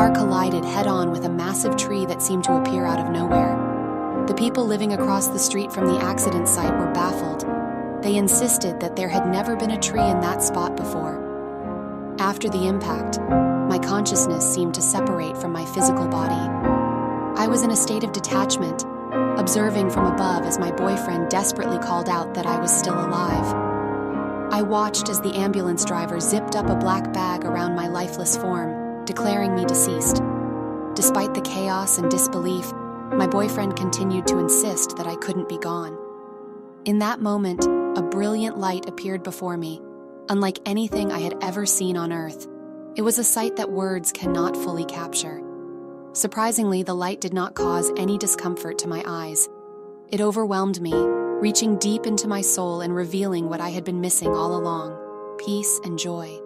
car collided head-on with a massive tree that seemed to appear out of nowhere. The people living across the street from the accident site were baffled. They insisted that there had never been a tree in that spot before. After the impact, my consciousness seemed to separate from my physical body. I was in a state of detachment, observing from above as my boyfriend desperately called out that I was still alive. I watched as the ambulance driver zipped up a black bag around my lifeless form, declaring me deceased. Despite the chaos and disbelief, my boyfriend continued to insist that I couldn't be gone. In that moment, a brilliant light appeared before me, unlike anything I had ever seen on Earth. It was a sight that words cannot fully capture. Surprisingly, the light did not cause any discomfort to my eyes. It overwhelmed me, reaching deep into my soul and revealing what I had been missing all along: peace and joy.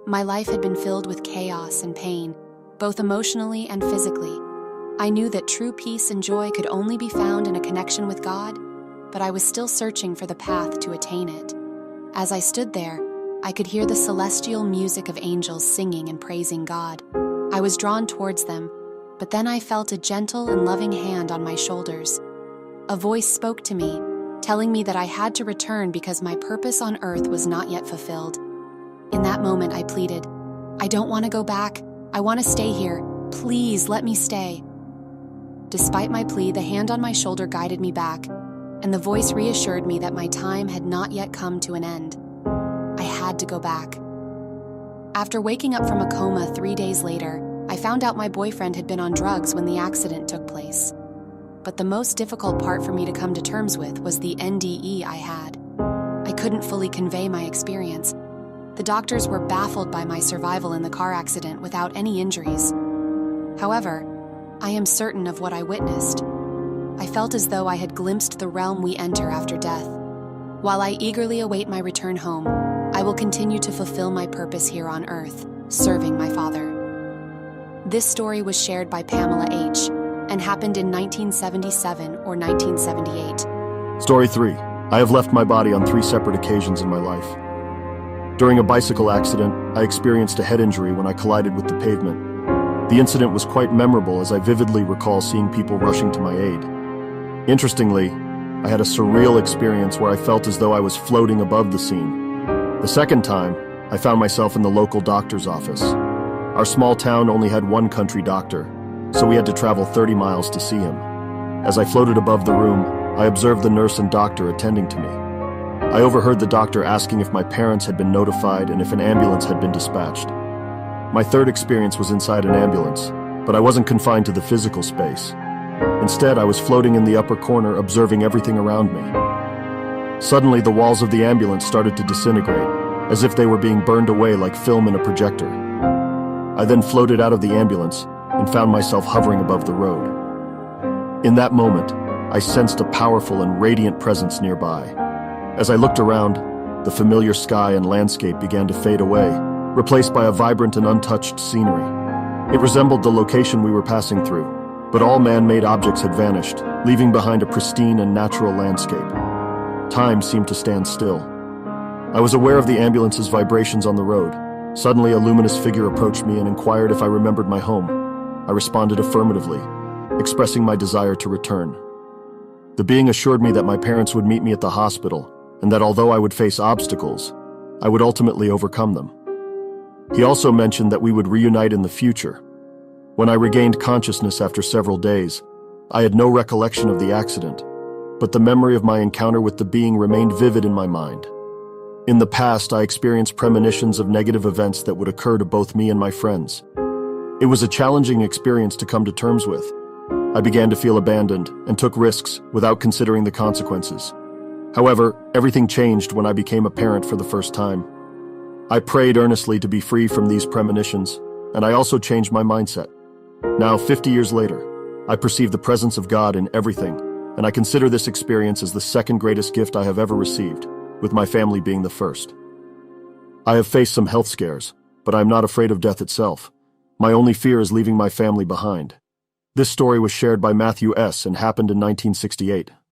My life had been filled with chaos and pain, both emotionally and physically. I knew that true peace and joy could only be found in a connection with God, but I was still searching for the path to attain it. As I stood there, I could hear the celestial music of angels singing and praising God. I was drawn towards them, but then I felt a gentle and loving hand on my shoulders. A voice spoke to me, telling me that I had to return because my purpose on earth was not yet fulfilled. In that moment, I pleaded, "I don't want to go back. I want to stay here. Please let me stay." Despite my plea, the hand on my shoulder guided me back, and the voice reassured me that my time had not yet come to an end. I had to go back. After waking up from a coma 3 days later, I found out my boyfriend had been on drugs when the accident took place. But the most difficult part for me to come to terms with was the NDE I had. I couldn't fully convey my experience. The doctors were baffled by my survival in the car accident without any injuries. However, I am certain of what I witnessed. I felt as though I had glimpsed the realm we enter after death. While I eagerly await my return home, I will continue to fulfill my purpose here on earth, serving my Father. This story was shared by Pamela H. and happened in 1977 or 1978. Story 3. I have left my body on 3 separate occasions in my life. During a bicycle accident, I experienced a head injury when I collided with the pavement. The incident was quite memorable as I vividly recall seeing people rushing to my aid. Interestingly, I had a surreal experience where I felt as though I was floating above the scene. The second time, I found myself in the local doctor's office. Our small town only had one country doctor, so we had to travel 30 miles to see him. As I floated above the room, I observed the nurse and doctor attending to me. I overheard the doctor asking if my parents had been notified and if an ambulance had been dispatched. My third experience was inside an ambulance, but I wasn't confined to the physical space. Instead, I was floating in the upper corner, observing everything around me. Suddenly, the walls of the ambulance started to disintegrate, as if they were being burned away like film in a projector. I then floated out of the ambulance and found myself hovering above the road. In that moment, I sensed a powerful and radiant presence nearby. As I looked around, the familiar sky and landscape began to fade away, replaced by a vibrant and untouched scenery. It resembled the location we were passing through, but all man-made objects had vanished, leaving behind a pristine and natural landscape. Time seemed to stand still. I was aware of the ambulance's vibrations on the road. Suddenly, a luminous figure approached me and inquired if I remembered my home. I responded affirmatively, expressing my desire to return. The being assured me that my parents would meet me at the hospital, and that although I would face obstacles, I would ultimately overcome them. He also mentioned that we would reunite in the future. When I regained consciousness after several days, I had no recollection of the accident, but the memory of my encounter with the being remained vivid in my mind. In the past, I experienced premonitions of negative events that would occur to both me and my friends. It was a challenging experience to come to terms with. I began to feel abandoned and took risks without considering the consequences. However, everything changed when I became a parent for the first time. I prayed earnestly to be free from these premonitions, and I also changed my mindset. Now, 50 years later, I perceive the presence of God in everything, and I consider this experience as the second greatest gift I have ever received, with my family being the first. I have faced some health scares, but I am not afraid of death itself. My only fear is leaving my family behind. This story was shared by Matthew S. and happened in 1968.